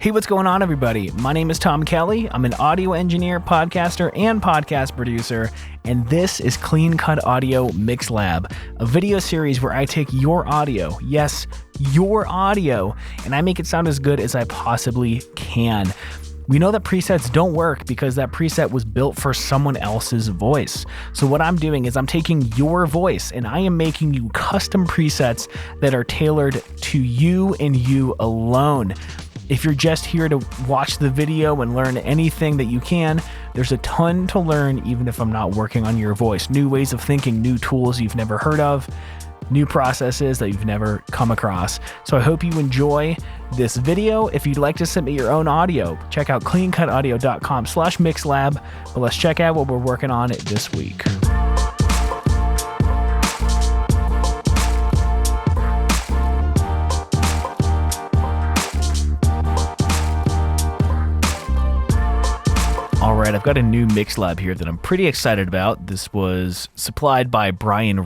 Hey, what's going on, everybody? My name is Tom Kelly. I'm an audio engineer, podcaster, and podcast producer, and this is Clean Cut Audio MIXLAB, a video series where I take your audio, yes, your audio, and I make it sound as good as I possibly can. We know that presets don't work because that preset was built for someone else's voice. So what I'm doing is I'm taking your voice and I am making you custom presets that are tailored to you and you alone. If you're just here to watch the video and learn anything that you can, there's a ton to learn even if I'm not working on your voice. New ways of thinking, new tools you've never heard of, new processes that you've never come across. So I hope you enjoy this video. If you'd like to submit your own audio, check out cleancutaudio.com/mixlab. But let's check out what we're working on this week. All right, I've got a new MIXLAB here that I'm pretty excited about. This was supplied by Bryan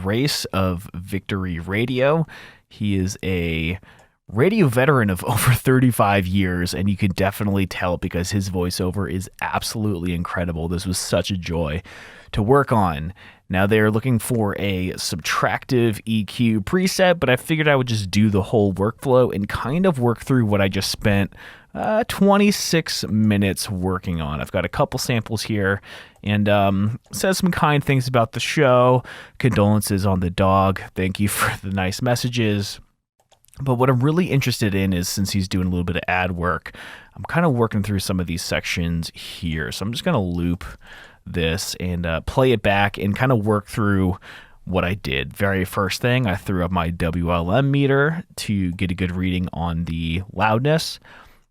of Victory Radio. He is a radio veteran of over 35 years, and you can definitely tell because his voiceover is absolutely incredible. This was such a joy to work on. Now they're looking for a Subtractive EQ preset, but I figured I would just do the whole workflow and kind of work through what I just spent 26 minutes working on. I've got a couple samples here and says some kind things about the show. Condolences on the dog. Thank you for the nice messages. But what I'm really interested in is, since he's doing a little bit of ad work, I'm kind of working through some of these sections here. So I'm just going to loop this and play it back and kind of work through what I did. Very first thing, I threw up my WLM meter to get a good reading on the loudness.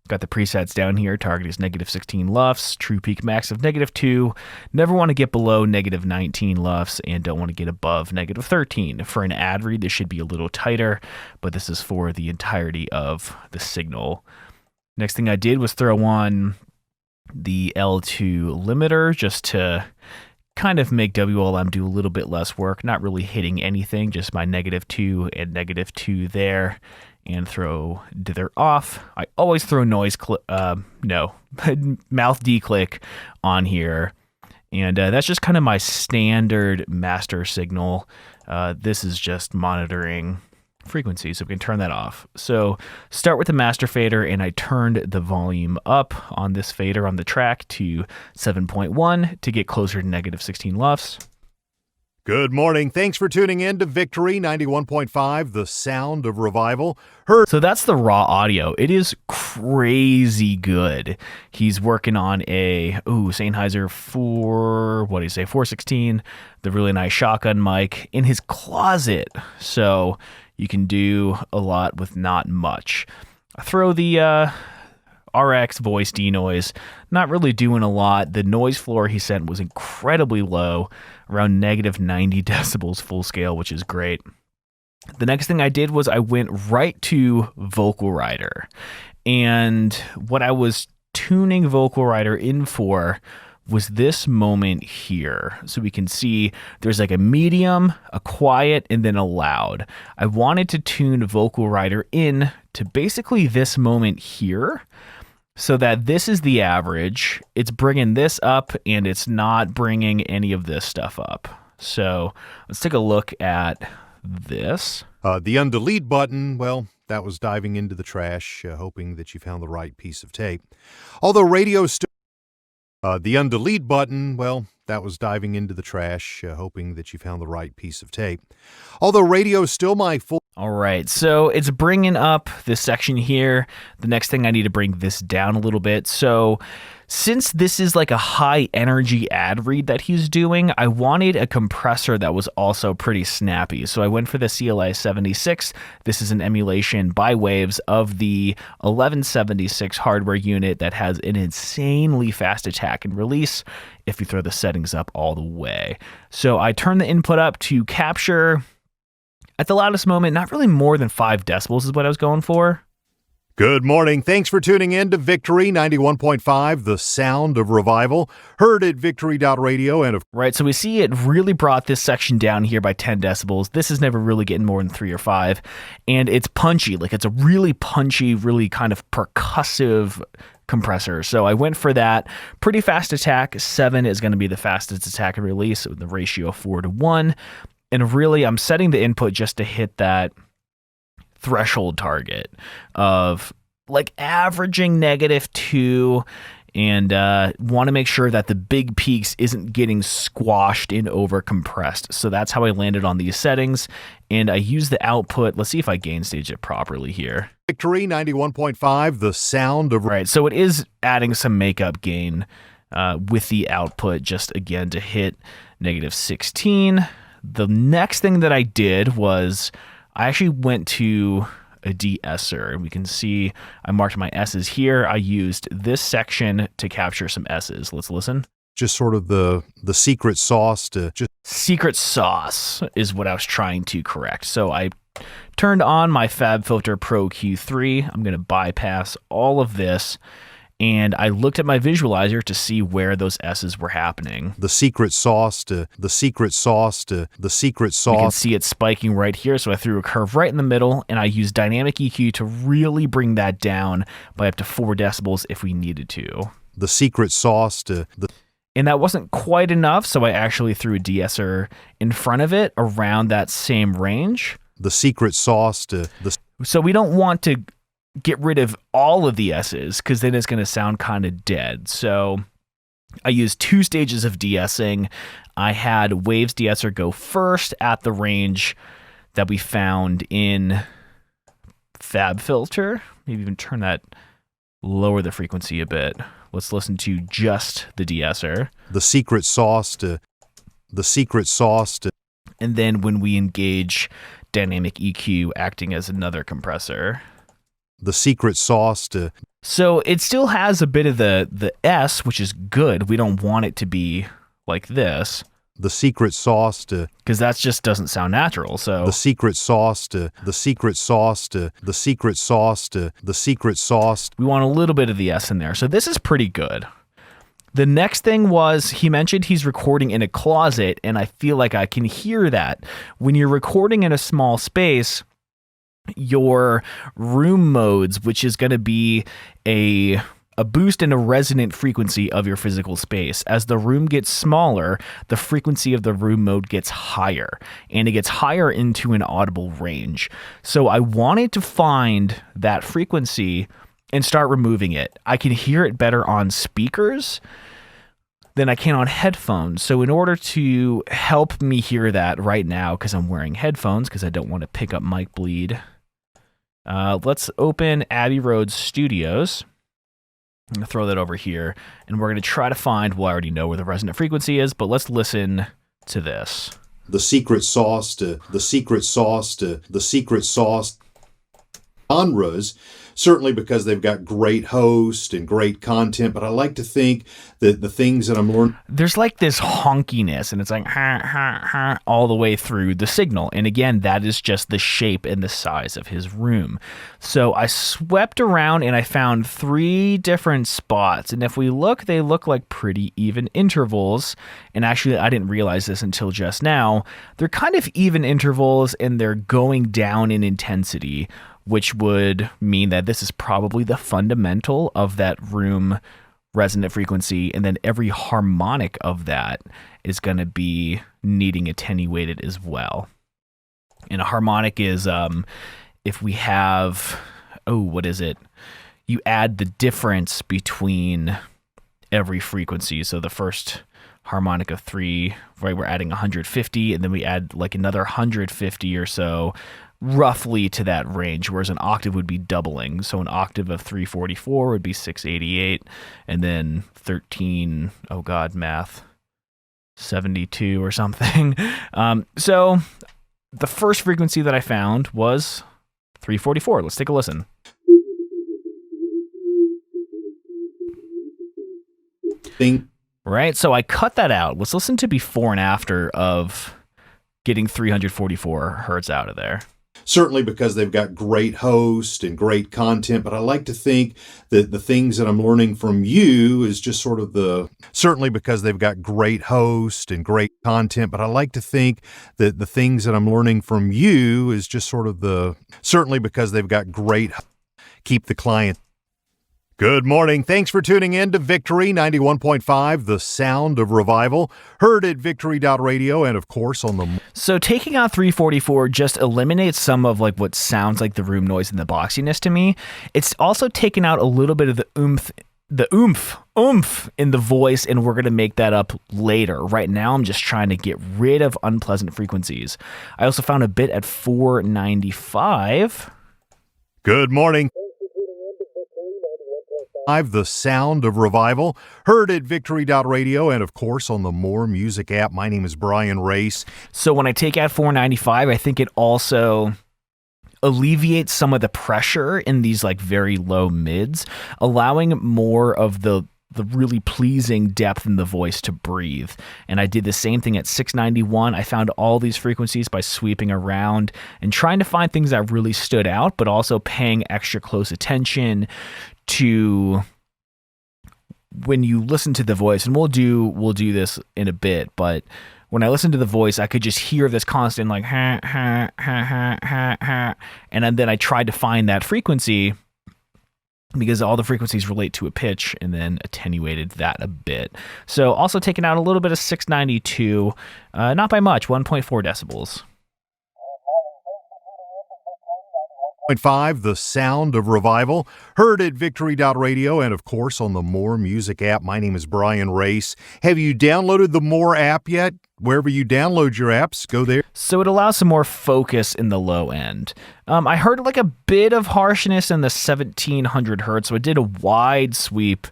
Got the presets down here. Target is -16 lufs, true peak max of -2. Never want to get below -19 lufs and don't want to get above -13. For an ad read, this should be a little tighter, but this is for the entirety of the signal. Next thing I did was throw on the L2 limiter just to kind of make WLM do a little bit less work, not really hitting anything, just my -2 and -2 there. And throw dither off. I always throw mouth declick on here. And that's just kind of my standard master signal. This is just monitoring frequency, so we can turn that off. So start with the master fader, and I turned the volume up on this fader on the track to 7.1 to get closer to -16 lufs. Good morning. Thanks for tuning in to Victory 91.5, the sound of revival. So that's the raw audio. It is crazy good. He's working on a Sennheiser 416, the really nice shotgun mic in his closet. So you can do a lot with not much. I throw the RX voice denoise, not really doing a lot. The noise floor he sent was incredibly low, around -90 decibels full scale, which is great. The next thing I did was I went right to Vocal Rider. And what I was tuning Vocal Rider in for was this moment here. So we can see there's like a medium, a quiet, and then a loud. I wanted to tune Vocal Rider in to basically this moment here, so that this is the average. It's bringing this up, and it's not bringing any of this stuff up. So let's take a look at this. The undelete button, well, that was diving into the trash, hoping that you found the right piece of tape. Although radio still... the undelete button, well, that was diving into the trash, hoping that you found the right piece of tape. Although radio is still my full... All right, so it's bringing up this section here. The next thing I need to bring this down a little bit. So since this is like a high energy ad read that he's doing, I wanted a compressor that was also pretty snappy. So I went for the CLA 76. This is an emulation by Waves of the 1176 hardware unit that has an insanely fast attack and release if you throw the settings up all the way. So I turned the input up to capture at the loudest moment, not really more than 5 decibels is what I was going for. Good morning. Thanks for tuning in to Victory 91.5, the sound of revival, heard at victory.radio and of Right, so we see it really brought this section down here by 10 decibels. This is never really getting more than 3 or 5, and it's punchy. Like, it's a really punchy, really kind of percussive compressor. So I went for that. Pretty fast attack. 7 is going to be the fastest attack and release with the ratio of 4:1. And really, I'm setting the input just to hit that threshold target of like averaging -2, and want to make sure that the big peaks isn't getting squashed and over compressed. So that's how I landed on these settings, and I use the output. Let's see if I gain stage it properly here. Victory 91.5, the sound of... Right, so it is adding some makeup gain with the output, just again to hit -16. The next thing that I did was I actually went to a de-esser. We can see I marked my S's here. I used this section to capture some S's. Let's listen. Just sort of the secret sauce to just... Secret sauce is what I was trying to correct. So I turned on my FabFilter Pro Q3. I'm going to bypass all of this, and I looked at my visualizer to see where those S's were happening. The secret sauce to the secret sauce to the secret sauce. You can see it spiking right here, so I threw a curve right in the middle, and I used dynamic EQ to really bring that down by up to 4 decibels if we needed to. The secret sauce to the... And that wasn't quite enough, so I actually threw a de-esser in front of it around that same range. The secret sauce to the... So we don't want to get rid of all of the S's, because then it's going to sound kind of dead. So I used 2 stages of de-essing. I had Waves de-esser go first at the range that we found in FabFilter. Maybe even turn that, lower the frequency a bit. Let's listen to just the de-esser. The secret sauce to the secret sauce to... And then when we engage dynamic EQ acting as another compressor. The secret sauce to... So it still has a bit of the S, which is good. We don't want it to be like this. The secret sauce to... Because that just doesn't sound natural, so... The secret sauce to... The secret sauce to... The secret sauce to... The secret sauce... We want a little bit of the S in there, so this is pretty good. The next thing was, he mentioned he's recording in a closet, and I feel like I can hear that. When you're recording in a small space, your room modes, which is going to be a boost and a resonant frequency of your physical space. As the room gets smaller, the frequency of the room mode gets higher, and it gets higher into an audible range. So I wanted to find that frequency and start removing it. I can hear it better on speakers than I can on headphones. So in order to help me hear that right now, because I'm wearing headphones because I don't want to pick up mic bleed, let's open Abbey Road Studios. I'm going to throw that over here, and we're going to try to find, well, I already know where the resonant frequency is, but let's listen to this. The secret sauce to... The secret sauce to... The secret sauce... Genres, certainly because they've got great hosts and great content, but I like to think that the things that I'm learning... There's like this honkiness, and it's like ha, ha, ha, all the way through the signal. And again, that is just the shape and the size of his room. So I swept around and I found 3 different spots. And if we look, they look like pretty even intervals. And actually, I didn't realize this until just now. They're kind of even intervals, and they're going down in intensity, which would mean that this is probably the fundamental of that room resonant frequency, and then every harmonic of that is going to be needing attenuated as well. And a harmonic is if we have, what is it? You add the difference between every frequency. So the first harmonic of 3, right, we're adding 150, and then we add like another 150 or so, roughly to that range, whereas an octave would be doubling. So an octave of 344 would be 688, and then 13, oh god, math, 72 or something. So the first frequency that I found was 344. Let's take a listen. Right, so I cut that out. Let's listen to before and after of getting 344 hertz out of there. Certainly because they've got great hosts and great content, but I like to think that the things that I'm learning from you is just sort of certainly because they've got great hosts and great content, but I like to think that the things that I'm learning from you is just sort of certainly because they've got great, keep the client. Good morning. Thanks for tuning in to Victory 91.5, the sound of revival. Heard at victory.radio and, of course, on the... So taking out 344 just eliminates some of like what sounds like the room noise and the boxiness to me. It's also taken out a little bit of the oomph in the voice, and we're going to make that up later. Right now, I'm just trying to get rid of unpleasant frequencies. I also found a bit at 495. Good morning. The sound of revival, heard at victory.radio and, of course, on the More Music app. My name is Bryan Race. So when I take out 495, I think it also alleviates some of the pressure in these like very low mids, allowing more of the really pleasing depth in the voice to breathe. And I did the same thing at 691. I found all these frequencies by sweeping around and trying to find things that really stood out, but also paying extra close attention to when you listen to the voice. And we'll do this in a bit, but when I listen to the voice, I could just hear this constant like ha ha ha ha ha ha, and then I tried to find that frequency because all the frequencies relate to a pitch, and then attenuated that a bit. So also taking out a little bit of 692, not by much, 1.4 decibels. 5, the sound of revival, heard at victory.radio and, of course, on the More Music app. My name is Bryan Race. Have you downloaded the More app yet? Wherever you download your apps, go there. So it allows some more focus in the low end. I heard like a bit of harshness in the 1700 hertz, so it did a wide sweep,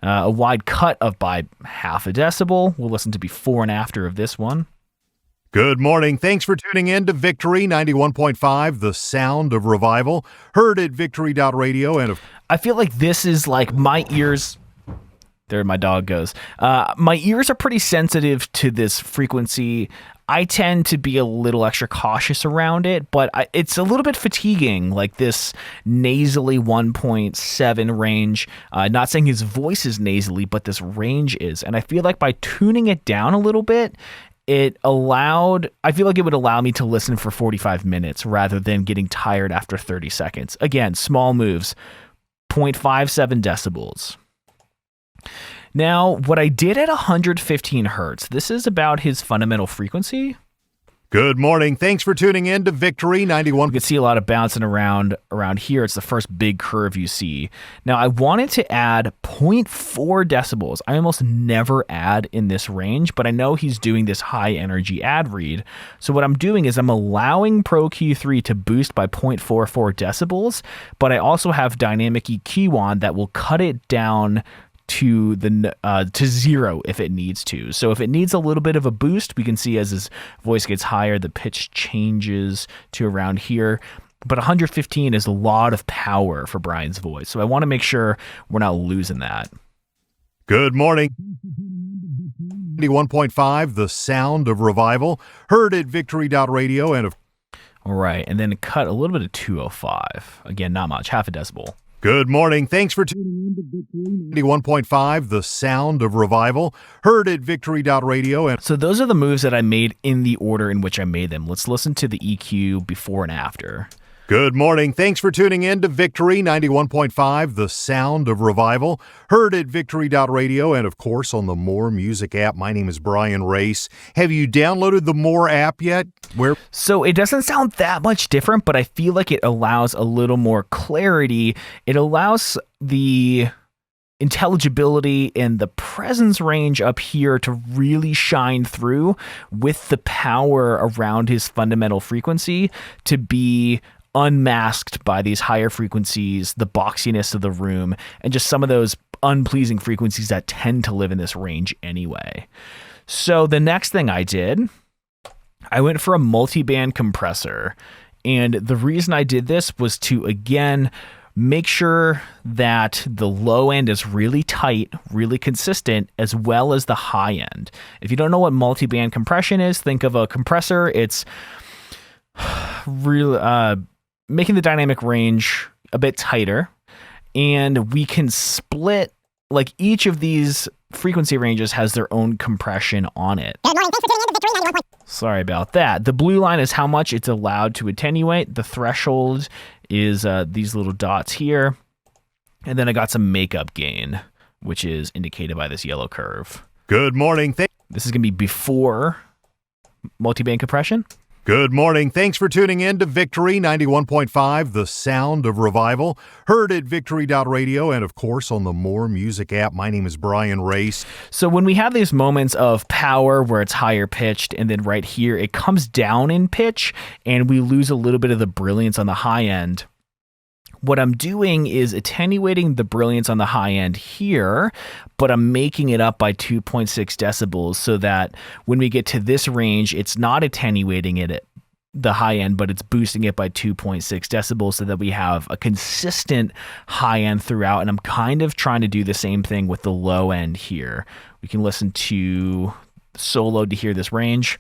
a wide cut of by half a decibel. We'll listen to before and after of this one. Good morning. Thanks for tuning in to Victory 91.5, the sound of revival, heard at victory.radio and... I feel like this is like my ears... There my dog goes. My ears are pretty sensitive to this frequency. I tend to be a little extra cautious around it, but it's a little bit fatiguing, like this nasally 1.7 range. Not saying his voice is nasally, but this range is. And I feel like by tuning it down a little bit, I feel like it would allow me to listen for 45 minutes rather than getting tired after 30 seconds. Again, small moves, 0.57 decibels. Now, what I did at 115 hertz, this is about his fundamental frequency. Good morning. Thanks for tuning in to Victory 91. You can see a lot of bouncing around here. It's the first big curve you see. Now, I wanted to add 0.4 decibels. I almost never add in this range, but I know he's doing this high energy ad read. So what I'm doing is I'm allowing Pro Q3 to boost by 0.44 decibels, but I also have dynamic EQ on that will cut it down to zero if it needs to. So if it needs a little bit of a boost, we can see as his voice gets higher, the pitch changes to around here. But 115 is a lot of power for Bryan's voice. So I want to make sure we're not losing that. Good morning. 91.5, the sound of revival, heard at victory.radio and... All right, and then cut a little bit of 205. Again, not much, half a decibel. Good morning. Thanks for tuning in to Victory 91.5, the sound of revival, heard at victory.radio. And so those are the moves that I made in the order in which I made them. Let's listen to the EQ before and after. Good morning. Thanks for tuning in to Victory 91.5, the sound of revival, heard at victory.radio and, of course, on the More Music app. My name is Bryan Race. Have you downloaded the More app yet? So it doesn't sound that much different, but I feel like it allows a little more clarity. It allows the intelligibility and the presence range up here to really shine through with the power around his fundamental frequency to be unmasked by these higher frequencies, the boxiness of the room, and just some of those unpleasing frequencies that tend to live in this range anyway. So the next thing I did, I went for a multiband compressor. And the reason I did this was to, again, make sure that the low end is really tight, really consistent, as well as the high end. If you don't know what multiband compression is, think of a compressor. It's really making the dynamic range a bit tighter, and we can split, like, each of these frequency ranges has their own compression on it. Sorry about that. The blue line is how much it's allowed to attenuate. The threshold is these little dots here. And then I got some makeup gain, which is indicated by this yellow curve. Good morning. This is going to be before multiband compression. Good morning. Thanks for tuning in to Victory 91.5, the sound of revival. Heard at victory.radio and, of course, on the More Music app. My name is Bryan Race. So when we have these moments of power where it's higher pitched, and then right here it comes down in pitch and we lose a little bit of the brilliance on the high end, what I'm doing is attenuating the brilliance on the high end here, but I'm making it up by 2.6 decibels so that when we get to this range, it's not attenuating it at the high end, but it's boosting it by 2.6 decibels so that we have a consistent high end throughout. And I'm kind of trying to do the same thing with the low end here. We can listen to solo to hear this range.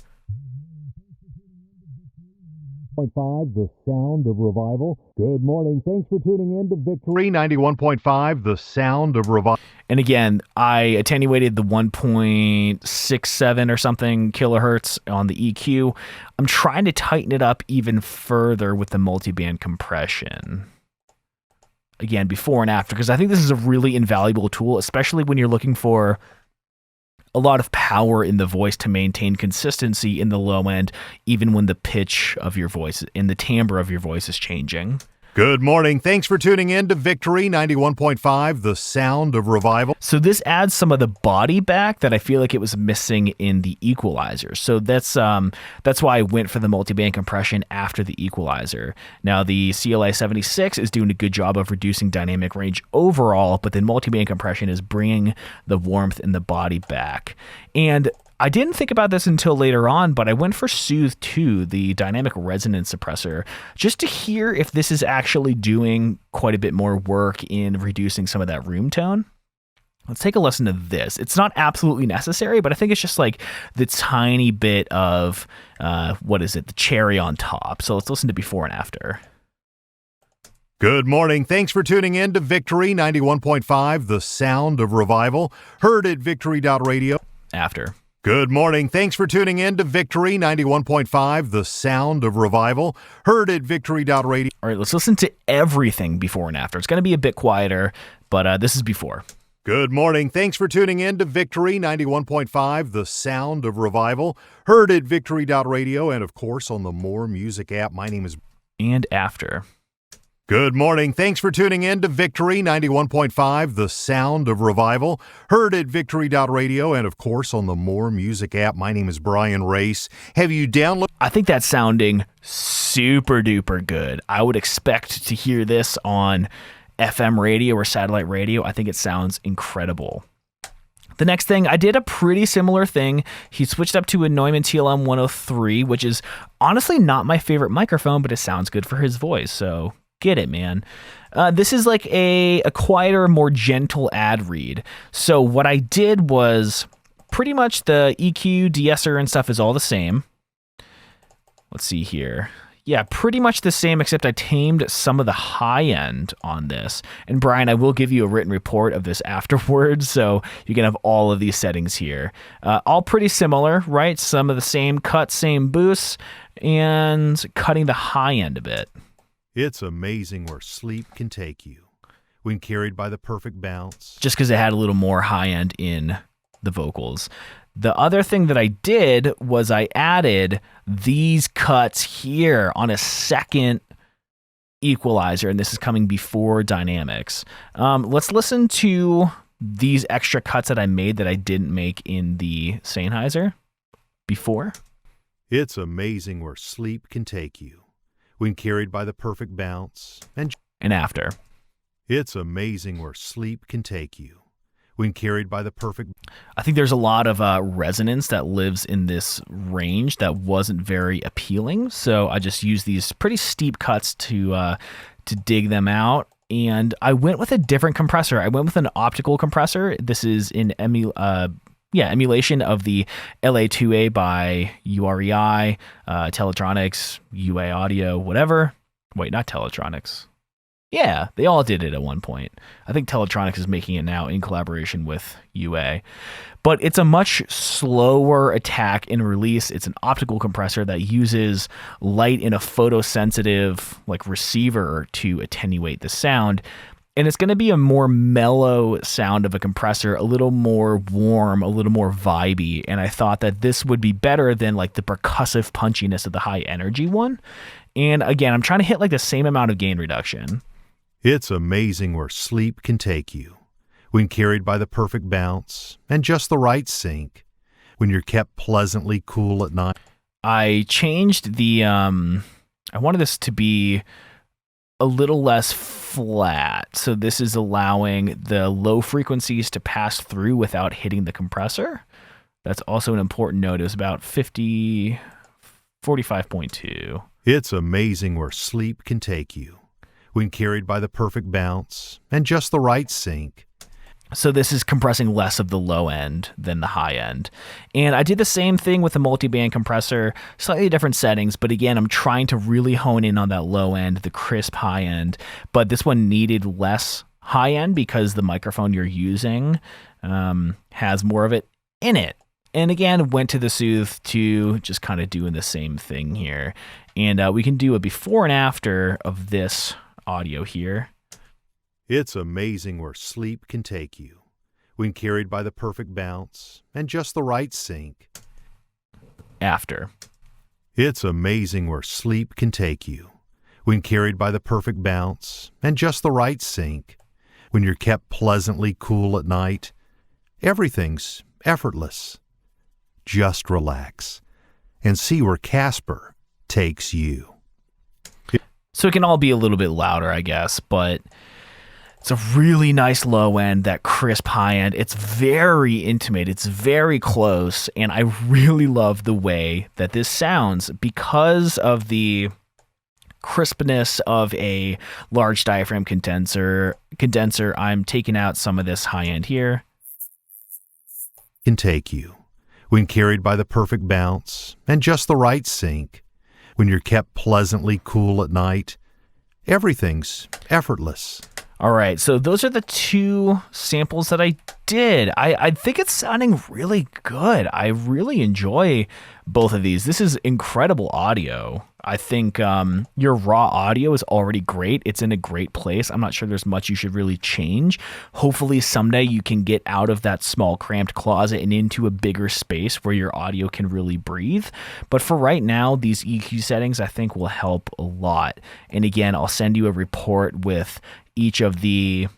91.5, the sound of revival. Good morning. Thanks for tuning in to Victory 91.5, the sound of revival. And again, I attenuated the 1.67 or something kilohertz on the EQ. I'm trying to tighten it up even further with the multiband compression. Again, before and after, because I think this is a really invaluable tool, especially when you're looking for a lot of power in the voice to maintain consistency in the low end, even when the pitch of your voice and the timbre of your voice is changing. Good morning. Thanks for tuning in to Victory 91.5, the sound of revival. So this adds some of the body back that I feel like it was missing in the equalizer. So that's why I went for the multiband compression after the equalizer. Now the CLA 76 is doing a good job of reducing dynamic range overall, but then multiband compression is bringing the warmth in the body back. And I didn't think about this until later on, but I went for Soothe 2, the dynamic resonance suppressor, just to hear if this is actually doing quite a bit more work in reducing some of that room tone. Let's take a listen to this. It's not absolutely necessary, but I think it's just like the tiny bit of, the cherry on top. So let's listen to before and after. Good morning. Thanks for tuning in to Victory 91.5, the sound of revival. Heard at victory.radio. After. Good morning. Thanks for tuning in to Victory 91.5, the sound of revival. Heard at victory.radio. All right, let's listen to everything before and after. It's going to be a bit quieter, but this is before. Good morning. Thanks for tuning in to Victory 91.5, the sound of revival. Heard at victory.radio and, of course, on the More Music app. My name is... And after. Good morning. Thanks for tuning in to Victory 91.5, the sound of revival. Heard at victory.radio and, of course, on the More Music app. My name is Bryan Race. Have you downloaded... I think that's sounding super duper good. I would expect to hear this on FM radio or satellite radio. I think it sounds incredible. The next thing, I did a pretty similar thing. He switched up to a Neumann TLM 103, which is honestly not my favorite microphone, but it sounds good for his voice, so... Get it, man. This is like a quieter, more gentle ad read. So what I did was pretty much the EQ, de-esser, and stuff is all the same. Let's see here. Yeah, pretty much the same, except I tamed some of the high end on this. And Bryan, I will give you a written report of this afterwards, so you can have all of these settings here. All pretty similar, right? Some of the same cuts, same boosts, and cutting the high end a bit. It's amazing where sleep can take you when carried by the perfect bounce. Just because it had a little more high end in the vocals. The other thing that I did was I added these cuts here on a second equalizer, and this is coming before dynamics. Let's listen to these extra cuts that I made that I didn't make in the Sennheiser before. It's amazing where sleep can take you when carried by the perfect bounce. And after. It's amazing where sleep can take you when carried by the perfect... I think there's a lot of resonance that lives in this range that wasn't very appealing, so I just used these pretty steep cuts to dig them out. And I went with a different compressor. I went with an optical compressor. This is in emulation of the LA2A by UREI, Teletronics, UA Audio, whatever. Wait, not Teletronics. Yeah, they all did it at one point. I think Teletronics is making it now in collaboration with UA. But it's a much slower attack and release. It's an optical compressor that uses light in a photosensitive like receiver to attenuate the sound. And it's going to be a more mellow sound of a compressor, a little more warm, a little more vibey. And I thought that this would be better than like the percussive punchiness of the high energy one. And again, I'm trying to hit like the same amount of gain reduction. It's amazing where sleep can take you when carried by the perfect bounce and just the right sync, when you're kept pleasantly cool at night. I changed the, I wanted this to be a little less flat. So this is allowing the low frequencies to pass through without hitting the compressor. That's also an important note. It was about 45.2. It's amazing where sleep can take you when carried by the perfect bounce and just the right sync. So this is compressing less of the low end than the high end. And I did the same thing with the multiband compressor, slightly different settings, but again, I'm trying to really hone in on that low end, the crisp high end. But this one needed less high end because the microphone you're using has more of it in it. And again, went to the Soothe to just kind of doing the same thing here. And we can do a before and after of this audio here. It's amazing where sleep can take you when carried by the perfect bounce and just the right sync. After. It's amazing where sleep can take you when carried by the perfect bounce and just the right sync. When you're kept pleasantly cool at night, everything's effortless. Just relax and see where Casper takes you. So it can all be a little bit louder, I guess, but it's a really nice low end, that crisp high end. It's very intimate. It's very close. And I really love the way that this sounds because of the crispness of a large diaphragm condenser. I'm taking out some of this high end here. Can take you when carried by the perfect bounce and just the right sync. When you're kept pleasantly cool at night, everything's effortless. All right, so those are the two samples that I did. I think it's sounding really good. I really enjoy both of these. This is incredible audio. I think your raw audio is already great. It's in a great place. I'm not sure there's much you should really change. Hopefully someday you can get out of that small cramped closet and into a bigger space where your audio can really breathe. But for right now, these EQ settings I think will help a lot. And again, I'll send you a report with each of the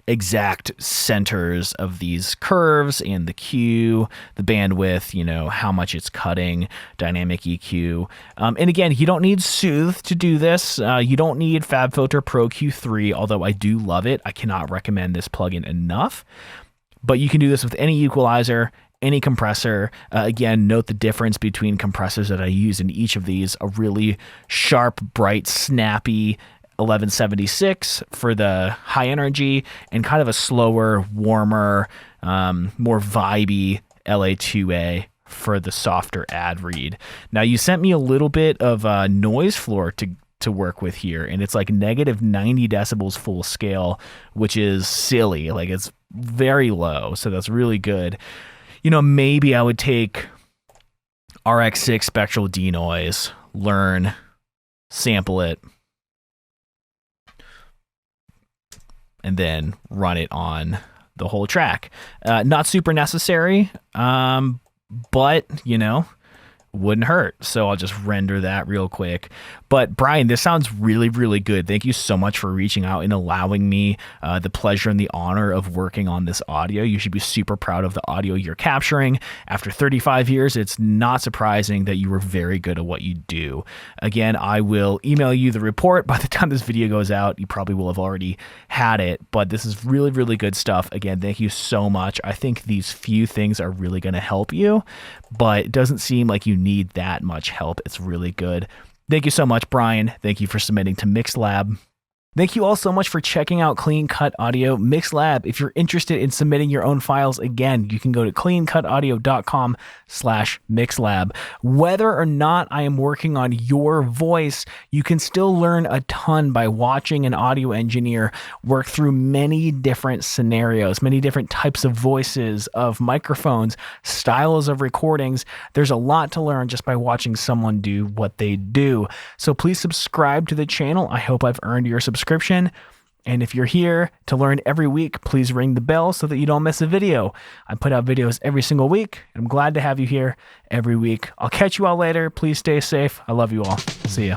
exact centers of these curves and the Q, the bandwidth, how much it's cutting, dynamic EQ. And again, you don't need Soothe to do this. You don't need FabFilter Pro Q3, although I do love it. I cannot recommend this plugin enough. But you can do this with any equalizer, any compressor. Again, note the difference between compressors that I use in each of these. A really sharp, bright, snappy 1176 for the high energy, and kind of a slower, warmer, more vibey LA2A for the softer ad read. Now you sent me a little bit of noise floor to work with here, and it's like negative 90 decibels full scale, which is silly. Like, it's very low, so that's really good. Maybe I would take RX6 spectral denoise, learn, sample it, and then run it on the whole track. Not super necessary, but, wouldn't hurt. So I'll just render that real quick. But Bryan, this sounds really, really good. Thank you so much for reaching out and allowing me the pleasure and the honor of working on this audio. You should be super proud of the audio you're capturing. After 35 years, it's not surprising that you were very good at what you do. Again, I will email you the report. By the time this video goes out, you probably will have already had it, but this is really, really good stuff. Again, thank you so much. I think these few things are really going to help you, but it doesn't seem like you need that much help. It's really good. Thank you so much, Bryan. Thank you for submitting to MIXLAB. Thank you all so much for checking out Clean Cut Audio MIXLAB. If you're interested in submitting your own files, again, you can go to cleancutaudio.com/MIXLAB. Whether or not I am working on your voice, you can still learn a ton by watching an audio engineer work through many different scenarios, many different types of voices, of microphones, styles of recordings. There's a lot to learn just by watching someone do what they do. So please subscribe to the channel. I hope I've earned your subscription. And if you're here to learn every week, please ring the bell so that you don't miss a video. I put out videos every single week. I'm glad to have you here every week. I'll catch you all later. Please stay safe. I love you all. See ya.